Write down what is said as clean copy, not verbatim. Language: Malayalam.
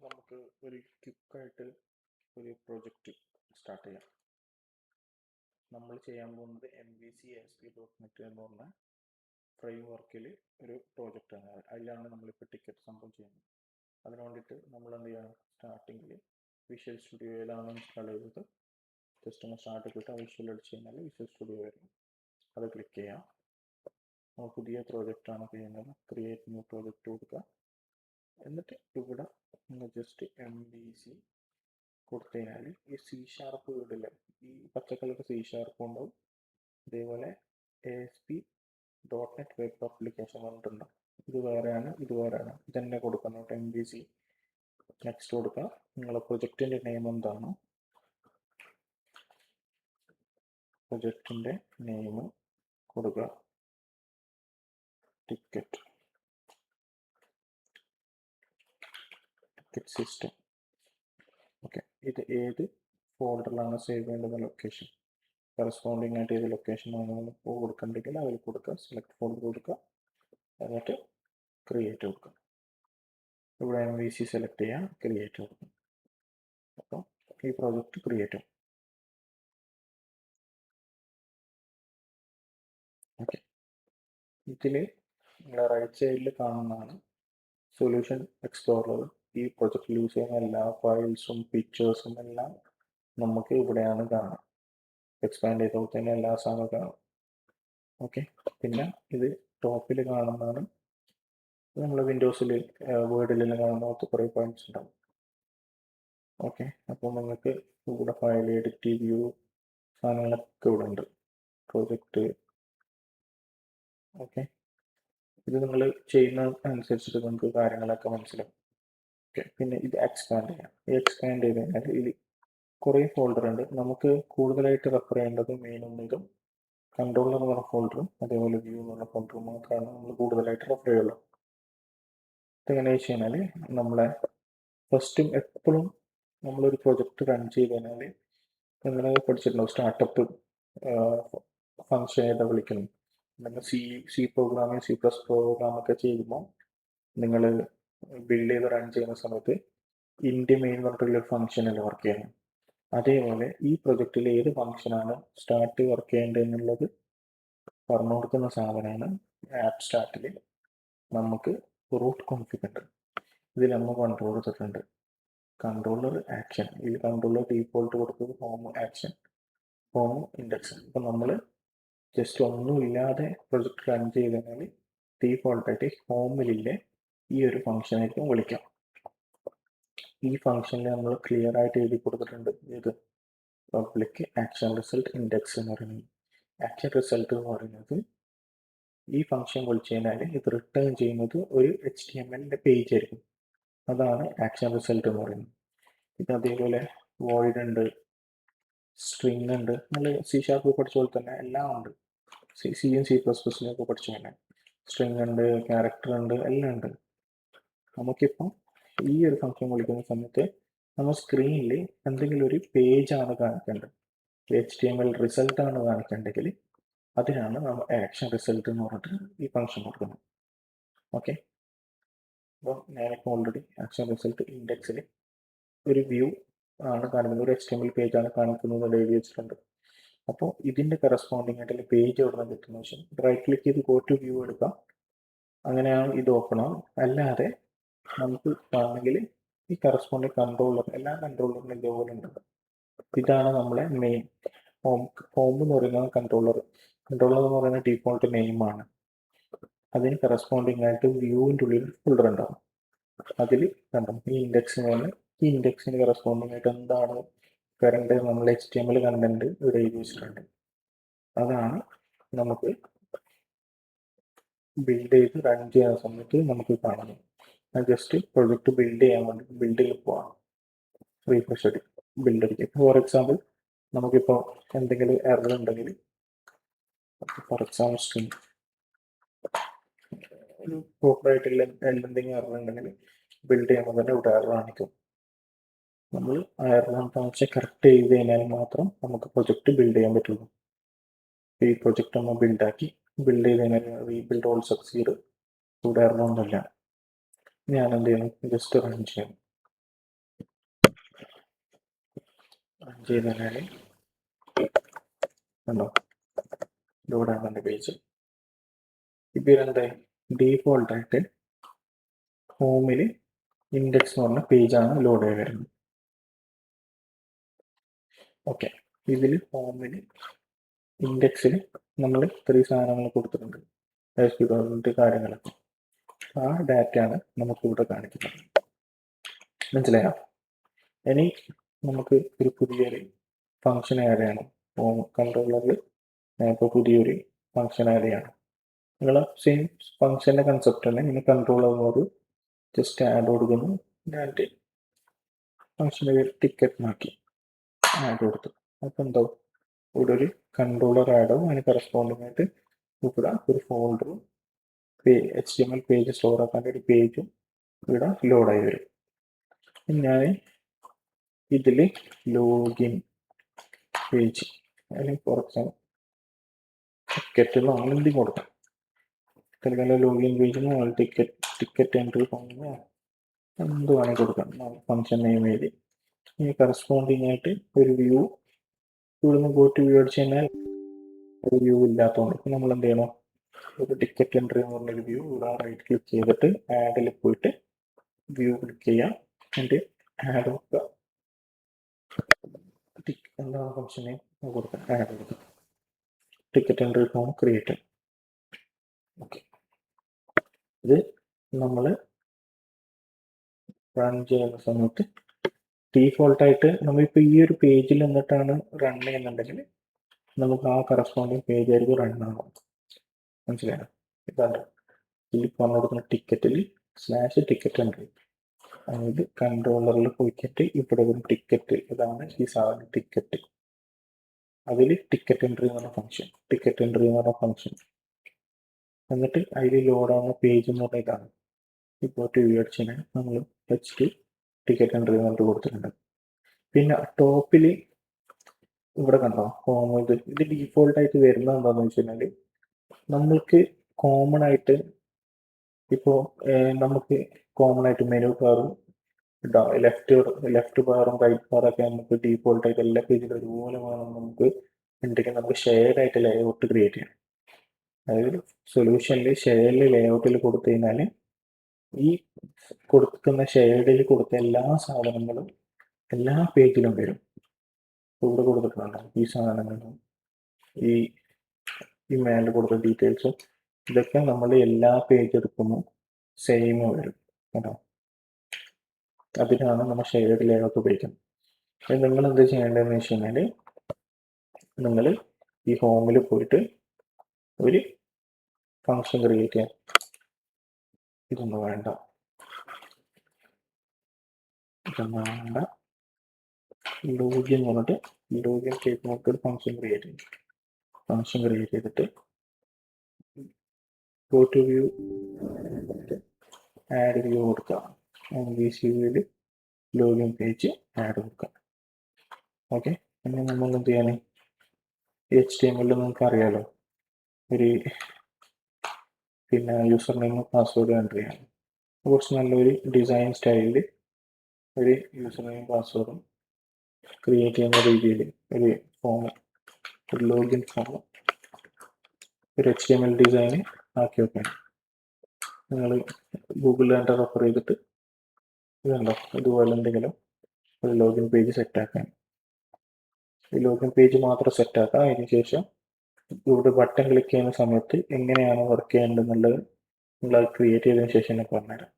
നമുക്ക് ഒരു ക്വിക്കായിട്ട് ഒരു പ്രൊജക്റ്റ് സ്റ്റാർട്ട് ചെയ്യാം. നമ്മൾ ചെയ്യാൻ പോകുന്നത് MVC ASP.NET എന്ന് പറഞ്ഞ ഫ്രെയിം വർക്കിൽ ഒരു പ്രോജക്റ്റാണ്. അതിലാണ് നമ്മളിപ്പോൾ ടിക്കറ്റ് സംഭവം ചെയ്യുന്നത്. അതിന് വേണ്ടിയിട്ട് നമ്മൾ എന്ത് ചെയ്യണം, സ്റ്റാർട്ടിങ്ങിൽ വിഷ്വൽ സ്റ്റുഡിയോയിലാണ് ഇൻസ്റ്റാൾ ചെയ്തത്. ജസ്റ്റ് ഒന്ന് സ്റ്റാർട്ട് ചെയ്തിട്ട് ആ വിഷ്വൽ അടിച്ച് കഴിഞ്ഞാൽ വിഷ്വൽ സ്റ്റുഡിയോ വരും. അത് ക്ലിക്ക് ചെയ്യാം. നമ്മൾ പുതിയ പ്രോജക്റ്റാണ് ചെയ്യുന്നത്. ക്രിയേറ്റ് ന്യൂ പ്രോജക്റ്റ് കൊടുക്കുക. എന്നിട്ട് ഇവിടെ ജസ്റ്റ് MVC കൊടുത്തു കഴിഞ്ഞാൽ ഈ C# വീടില്ല, ഈ പച്ചക്കളർ C# ഉണ്ടാവും. അതേപോലെ ASP.NET വെബ് ആപ്ലിക്കേഷൻ പറഞ്ഞിട്ടുണ്ടാവും. ഇത് വേറെയാണ്, ഇത് വേറെയാണ്. ഇതന്നെ കൊടുക്കണം. MVC നെക്സ്റ്റ് കൊടുക്കുക. നിങ്ങളെ പ്രൊജക്റ്റിൻ്റെ നെയിം എന്താണ്, പ്രൊജക്റ്റിൻ്റെ നെയിം കൊടുക്കുക. Ticket system. ഓക്കെ, ഇത് ഏത് ഫോൾഡറിലാണ് സേവ് ചെയ്യേണ്ടത്, ലൊക്കേഷൻ കറസ്പോണ്ടിങ് ആയിട്ട് ഏത് ലൊക്കേഷൻ കൊടുക്കണ്ടെങ്കിൽ അതിൽ കൊടുക്കുക. സെലക്ട് ഫോൾഡർ കൊടുക്കുക. എന്നിട്ട് ക്രിയേറ്റ് കൊടുക്കുക. ഇവിടെ MVC സെലക്ട് ചെയ്യാം, ക്രിയേറ്റ് കൊടുക്കുക. അപ്പോൾ ഈ പ്രോജക്റ്റ് ക്രിയേറ്റ് ആവും. ഓക്കെ, ഇതിൽ നിങ്ങളുടെ റൈറ്റ് സൈഡിൽ കാണുന്നതാണ് സൊല്യൂഷൻ എക്സ്പ്ലോറർ. ഈ പ്രൊജക്റ്റിൽ യൂസ് ചെയ്യുന്ന എല്ലാ ഫയൽസും പിക്ചേഴ്സും എല്ലാം നമുക്ക് ഇവിടെയാണ് കാണാം. എക്സ്പാൻഡ് ചെയ്തപ്പോൾ തന്നെ എല്ലാ സാധനവും കാണാം. ഓക്കെ, പിന്നെ ഇത് ടോപ്പിൽ കാണുന്നതാണ് നമ്മൾ വിൻഡോസിൽ വേർഡിലെല്ലാം കാണുന്ന കുറേ പോയിന്റ്സ് ഉണ്ടാവും. ഓക്കെ, അപ്പോൾ നിങ്ങൾക്ക് ഇവിടെ ഫയൽ, എഡിറ്റ്, വ്യൂ സാധനങ്ങളൊക്കെ ഇവിടെ ഉണ്ട്. പ്രോജക്റ്റ്. ഓക്കെ, ഇത് നിങ്ങൾ ചെയ്യുന്ന അനുസരിച്ചിട്ട് നിങ്ങൾക്ക് കാര്യങ്ങളൊക്കെ മനസ്സിലാവും. ഓക്കെ, പിന്നെ ഇത് എക്സ്പാൻഡ് ചെയ്യാം. എക്സ്പാൻഡ് ചെയ്ത് കഴിഞ്ഞാൽ ഇതിൽ കുറേ ഫോൾഡർ ഉണ്ട്. നമുക്ക് കൂടുതലായിട്ട് റെഫർ ചെയ്യേണ്ടത് മെയിൻ ഒന്നിലും കൺട്രോൾ എന്ന് പറഞ്ഞ ഫോൾഡറും അതേപോലെ വ്യൂ എന്ന് പറഞ്ഞ ഫോൾഡറും മാത്രമാണ് നമ്മൾ കൂടുതലായിട്ട് റെഫർ ചെയ്യുള്ളൂ. ഇതെങ്ങനെ വെച്ച് കഴിഞ്ഞാൽ നമ്മളെ ഫസ്റ്റും എപ്പോഴും നമ്മളൊരു പ്രൊജക്റ്റ് റൺ ചെയ്ത് കഴിഞ്ഞാൽ നിങ്ങൾ പഠിച്ചിട്ടുണ്ടാവും, സ്റ്റാർട്ടപ്പ് ഫങ്ഷൻ ഏതാ വിളിക്കണം. നിങ്ങൾ സി പ്രോഗ്രാമിങ്, C++ പ്രോഗ്രാമൊക്കെ ചെയ്യുമ്പോൾ നിങ്ങൾ ബിൽഡ് ചെയ്ത് റൺ ചെയ്യുന്ന സമയത്ത് ഇൻഡി മെയിൻ പറഞ്ഞിട്ടുള്ള ഫംഗ്ഷനല്ല വർക്ക് ചെയ്യണം. അതേപോലെ ഈ പ്രൊജക്റ്റിൽ ഏത് ഫംഗ്ഷനാണ് സ്റ്റാർട്ട് വർക്ക് ചെയ്യേണ്ടത് എന്നുള്ളത് പറഞ്ഞു കൊടുക്കുന്ന സാധനമാണ് ആപ്പ് സ്റ്റാർട്ടിൽ നമുക്ക് റൂട്ട് കോൺഫിഗ് ഉണ്ട്. ഇതിൽ നമ്മൾ കൺട്രോൾ കൊടുത്തിട്ടുണ്ട്. കൺട്രോളർ ആക്ഷൻ, ഈ കൺട്രോളർ ഡീഫോൾട്ട് കൊടുത്തത് ഹോം ആക്ഷൻ, ഹോം ഇൻഡെക്സ്. ഇപ്പം നമ്മൾ ജസ്റ്റ് ഒന്നുമില്ലാതെ പ്രൊജക്റ്റ് റൺ ചെയ്ത് കഴിഞ്ഞാൽ ഡീഫോൾട്ടായിട്ട് ഹോമിലില്ലേ ഈ ഒരു ഫംഗ്ഷനായിരിക്കും വിളിക്കാം. ഈ ഫംഗ്ഷനിൽ നമ്മൾ ക്ലിയർ ആയിട്ട് എഴുതി കൊടുത്തിട്ടുണ്ട്. ഇത് പബ്ലിക് ആക്ഷൻ റിസൾട്ട് ഇൻഡെക്സ് എന്ന് പറയുന്നത്. ആക്ഷൻ റിസൾട്ട് എന്ന് പറയുന്നത് ഈ ഫംഗ്ഷൻ വിളിച്ചു കഴിഞ്ഞാൽ ഇത് റിട്ടേൺ ചെയ്യുന്നത് ഒരു HTML പേജ് ആയിരിക്കും. അതാണ് ആക്ഷൻ റിസൾട്ട് എന്ന് പറയുന്നത്. ഇത് അതേപോലെ വോയിഡ് ഉണ്ട്, സ്ട്രിങ് ഉണ്ട്. നമ്മൾ C# പഠിച്ച പോലെ തന്നെ എല്ലാം ഉണ്ട്. സിയും C++ലൊക്കെ പഠിച്ചു തന്നെ സ്ട്രിങ് ഉണ്ട്, ക്യാരക്ടർ ഉണ്ട്, എല്ലാം ഉണ്ട്. നമുക്കിപ്പം ഈ ഒരു ഫംഗ്ഷൻ വിളിക്കുന്ന സമയത്ത് നമ്മൾ സ്ക്രീനിൽ എന്തെങ്കിലും ഒരു പേജാണ് കാണിക്കേണ്ടത്, HTML റിസൾട്ടാണ് കാണിക്കേണ്ടെങ്കിൽ അതിനാണ് നമ്മൾ ആക്ഷൻ റിസൾട്ട് എന്ന് പറഞ്ഞിട്ട് ഈ ഫംഗ്ഷൻ കൊടുക്കുന്നത്. ഓക്കെ, അപ്പോൾ ഞാനിപ്പോൾ ഓൾറെഡി ആക്ഷൻ റിസൾട്ട് ഇൻഡെക്സിൽ ഒരു വ്യൂ ആണ് കാണിക്കുന്നത്, ഒരു HTML പേജാണ് കാണിക്കുന്നത് എഴുതി വെച്ചിട്ടുണ്ട്. അപ്പോൾ ഇതിൻ്റെ കറസ്പോണ്ടിങ് ആയിട്ടുള്ള പേജ് എവിടെ നിന്ന് കിട്ടുന്ന വെച്ചാൽ റൈറ്റ് ക്ലിക്ക് ചെയ്ത് ഗോ ടു വ്യൂ എടുക്കാം. അങ്ങനെയാണ് ഇത് ഓപ്പൺ ആവും. അല്ലാതെ നമുക്ക് ആണെങ്കിൽ ഈ കറസ്പോണ്ടിങ് കൺട്രോളർ, എല്ലാ കൺട്രോളറിനും ഇതേപോലെ ഉണ്ട്. ഇതാണ് നമ്മളെ മെയിൻ ഹോം എന്ന് പറയുന്നത്. കൺട്രോളർ എന്ന് പറയുന്ന ഡീഫോൾട്ട് നെയിമാണ്. അതിന് കറസ്പോണ്ടിങ് ആയിട്ട് വ്യൂവിൻ്റെ ഉള്ളിൽ ഫോൾഡർ ഉണ്ടാവും. അതിൽ കണ്ടോ ഈ ഇൻഡെക്സ് എന്ന് പറഞ്ഞാൽ ഈ ഇൻഡെക്സിന് കറസ്പോണ്ടിങ് ആയിട്ട് എന്താണ് കറണ്ട് നമ്മൾ HTML കണ്ടന്റ് ഇവിടെ എഴുതി വെച്ചിട്ടുണ്ട്. അതാണ് നമുക്ക് ബിൽഡ് ചെയ്ത് റൺ ചെയ്യുന്ന സമയത്ത് നമുക്ക് കാണുന്നത്. ഞാൻ ജസ്റ്റ് പ്രൊജക്റ്റ് ബിൽഡ് ചെയ്യാൻ വേണ്ടി ബിൽഡിൽ പോവാം. റീഫ്രഷ് അടിക്കും, ബിൽഡ് അടിക്കും. ഫോർ എക്സാമ്പിൾ നമുക്കിപ്പോൾ എന്തെങ്കിലും എറർ ഉണ്ടെങ്കിൽ, ഫോർ എക്സാമ്പിൾ സ്ട്രിങ് ഒരു പ്രോപ്പറായിട്ടുള്ള എന്തെങ്കിലും എറർ ഉണ്ടെങ്കിൽ ബിൽഡ് ചെയ്യുമ്പോൾ തന്നെ ഇവിടെ എറർ കാണിക്കും. നമ്മൾ ആ എറർ ഫംഗ്ഷൻ കറക്റ്റ് ചെയ്ത് കഴിഞ്ഞാൽ മാത്രം നമുക്ക് പ്രൊജക്റ്റ് ബിൽഡ് ചെയ്യാൻ പറ്റുള്ളൂ. ഈ പ്രൊജക്റ്റ് നമ്മൾ ബിൽഡ് ചെയ്ത് കഴിഞ്ഞാൽ റീബിൽഡ് ഓൾ സക്സീഡ്, ഇവിടെ എറർ ഒന്നുമില്ല. ഞാൻ എന്ത് ചെയ്യണം, ജസ്റ്റ് റൺ ചെയ്യണം. റൺ ചെയ്ത് കഴിഞ്ഞാൽ കണ്ടോ ലോഡ് ആകുന്നുണ്ട് പേജ്. ഇപ്പം ഇതെന്തായി ഡീഫോൾട്ടായിട്ട് ഹോമിൽ ഇൻഡെക്സ് എന്ന് പറഞ്ഞ പേജാണ് ലോഡ് ആയി വരുന്നത്. ഓക്കെ, ഇതിൽ ഹോമിൽ ഇൻഡെക്സിൽ നമ്മൾ ഇത്രയും സാധനങ്ങൾ കൊടുത്തിട്ടുണ്ട്, കാര്യങ്ങളൊക്കെ. ആ ഡാറ്റയാണ് നമുക്കിവിടെ കാണിക്കുന്നത്. മനസ്സിലായോ? ഇനി നമുക്ക് ഒരു പുതിയൊരു ഫംഗ്ഷൻ ആഡ് ചെയ്യണം. ഹോം കൺട്രോളറിൽ ഇപ്പോൾ പുതിയൊരു ഫംഗ്ഷൻ ആഡ് ചെയ്യണം. നിങ്ങൾ സെയിം ഫംഗ്ഷൻ്റെ കൺസെപ്റ്റ് തന്നെ ഇനി കൺട്രോളർ ജസ്റ്റ് ആഡ് കൊടുക്കുന്നു. ആഡ് ഫംഗ്ഷൻ്റെ പേര് ടിക്കറ്റ് മാറ്റി ആഡ് കൊടുത്തു. അപ്പോൾ എന്താ ഇവിടെ ഒരു കൺട്രോളർ ആഡ് ആവും. അതിന് കറസ്പോണ്ടിങ് ആയിട്ട് ഇവിടെ ഒരു ഫോൾഡറും HTML പേജ് സ്റ്റോർ ആക്കാൻ ഒരു പേജും ഇവിടെ ലോഡായി വരും. ഞാൻ ഇതിൽ ലോഗിൻ പേജ് അല്ലെങ്കിൽ കുറച്ച് ടിക്കറ്റ് നമ്മൾ എന്തെങ്കിലും കൊടുക്കാം. തൽക്കാലം ലോഗിൻ പേജിന് ടിക്കറ്റ് എൻട്രി ഫോമിന് എന്ത് വേണമെങ്കിൽ കൊടുക്കാം. ഫംഗ്ഷൻ നെയിം എഴുതി ഇനി കറസ്പോണ്ടിങ് ആയിട്ട് ഒരു വ്യൂ ഇവിടുന്ന് പോയിട്ട് വ്യൂ അടിച്ചു കഴിഞ്ഞാൽ ഒരു വ്യൂ ഇല്ലാത്തതുകൊണ്ട് ഇപ്പം നമ്മൾ എന്ത് ചെയ്യണം, ഒരു ടിക്കറ്റ് എൻട്രി എന്ന് പറഞ്ഞൊരു വ്യൂ ഇവിടെ റൈറ്റ് ക്ലിക്ക് ചെയ്തിട്ട് ആഡിൽ പോയിട്ട് വ്യൂ ക്ലിക്ക് ചെയ്യാം. എന്നിട്ട് ആഡ് കൊടുക്കുക. എന്താണ് ഫംഗ്ഷൻ നെയിം കൊടുക്കുക, ആഡ് കൊടുക്കുക. Ticket entry form create. Okay, ഇത് നമ്മൾ റൺ ചെയ്യുന്ന സമയത്ത് ഡീഫോൾട്ടായിട്ട് നമ്മളിപ്പോൾ ഈ ഒരു പേജിൽ നിന്നിട്ടാണ് റൺ ചെയ്യുന്നുണ്ടെങ്കിൽ നമുക്ക് ആ കറസ്പോണ്ടിങ് പേജ് ആയിരിക്കും റൺ ആവും. മനസ്സിലായോ? ഇതാണ് ഈ പറഞ്ഞു കൊടുക്കുന്ന ടിക്കറ്റിൽ /ടിക്കറ്റ് എൻട്രി, അതായത് കൺട്രോളറിൽ പോയിട്ട് ഇവിടെ ഒരു ടിക്കറ്റ്, ഇതാണ് ഈ സാധനം ടിക്കറ്റ്. അതിൽ ടിക്കറ്റ് എൻട്രി എന്ന് പറഞ്ഞ ഫംഗ്ഷൻ, എന്നിട്ട് അതിൽ ലോഡാവുന്ന പേജ് എന്ന് പറഞ്ഞ ഇതാണ്. ഇപ്പോൾ വ്യൂ അടിച്ചാൽ നമ്മൾ ടിക്കറ്റ് എൻട്രി എന്ന് പറഞ്ഞിട്ട് കൊടുത്തിട്ടുണ്ട്. പിന്നെ ടോപ്പിൽ ഇവിടെ കണ്ടോ ഹോം, ഇത് ഡീഫോൾട്ടായിട്ട് വരുന്നത് എന്താണെന്ന് വെച്ച് കഴിഞ്ഞാൽ നമ്മൾക്ക് കോമൺ ആയിട്ട് ഇപ്പോൾ മെനു ബാറും ലെഫ്റ്റ് ബാറും റൈറ്റ് ബാറൊക്കെ നമുക്ക് ഡീഫോൾട്ടായിട്ട് എല്ലാ പേജിലും ഒരുപോലെ വേണം നമുക്ക് ഉണ്ടെങ്കിൽ നമുക്ക് ഷെയർഡ് ആയിട്ട് ലേഔട്ട് ക്രിയേറ്റ് ചെയ്യണം. അതായത് സൊല്യൂഷനിൽ ഷെയർഡിൽ ലേഔട്ടിൽ കൊടുത്തു കഴിഞ്ഞാൽ ഈ കൊടുക്കുന്ന ഷെയർഡിൽ കൊടുത്ത എല്ലാ സാധനങ്ങളും എല്ലാ പേജിലും വരും. ഇവിടെ കൊടുത്തിട്ടുണ്ട് ഈ സാധനങ്ങളും ഈ മേലെ കൊടുത്ത ഡീറ്റെയിൽസും ഇതൊക്കെ നമ്മൾ എല്ലാ പേജ് എടുക്കുമ്പോൾ സെയിം വരും കേട്ടോ. അതിനാണ് നമ്മൾ ഷെയർഡ് ലേഔട്ട് ഉപയോഗിക്കുന്നത്. അത് നിങ്ങൾ എന്ത് ചെയ്യേണ്ടതെന്ന് വെച്ച് കഴിഞ്ഞാൽ നിങ്ങൾ ഈ ഹോമിൽ പോയിട്ട് ഒരു ഫംഗ്ഷൻ ക്രിയേറ്റ് ചെയ്യാം. ഇതൊന്നും വേണ്ട ലോഗിൻ എന്ന് പറഞ്ഞിട്ട് ലോഗിൻ സ്റ്റേറ്റ്മെന്റ് ഒരു ഫംഗ്ഷൻ ക്രിയേറ്റ് ചെയ്തിട്ട് go to view add view കൊടുക്കാം. വ്യൂവിൽ ലോഗിൻ പേജ് ആഡ് കൊടുക്കാം. ഓക്കെ, പിന്നെ നമ്മൾ എന്ത് ചെയ്യാൻ HTML നമുക്ക് അറിയാലോ, ഒരു പിന്നെ യൂസർ നെയിം പാസ്വേഡ് എൻ്റർ ചെയ്യാം. കുറച്ച് നല്ലൊരു ഡിസൈൻ സ്റ്റൈലിൽ ഒരു യൂസർ നെയിം പാസ്വേഡും ക്രിയേറ്റ് ചെയ്യുന്ന രീതിയിൽ ഒരു ഫോം, ഒരു ലോഗിൻ ഫോം, ഒരു HTML ഡിസൈൻ ആക്കി വെക്കണം. നിങ്ങൾ ഗൂഗിളിൽ തന്നെ റെഫർ ചെയ്തിട്ട് ഇതുണ്ടോ ഇതുപോലെ എന്തെങ്കിലും ഒരു ലോഗിൻ പേജ് സെറ്റാക്കാൻ. ഈ ലോഗിൻ പേജ് മാത്രം സെറ്റാക്കാം. അതിന് ശേഷം ഇവിടെ ബട്ടൺ ക്ലിക്ക് ചെയ്യുന്ന സമയത്ത് എങ്ങനെയാണ് വർക്ക് ചെയ്യേണ്ടതെന്നുള്ളത് നിങ്ങൾ അത് ക്രിയേറ്റ് ചെയ്തതിന് ശേഷം ഞാൻ പറഞ്ഞുതരാം.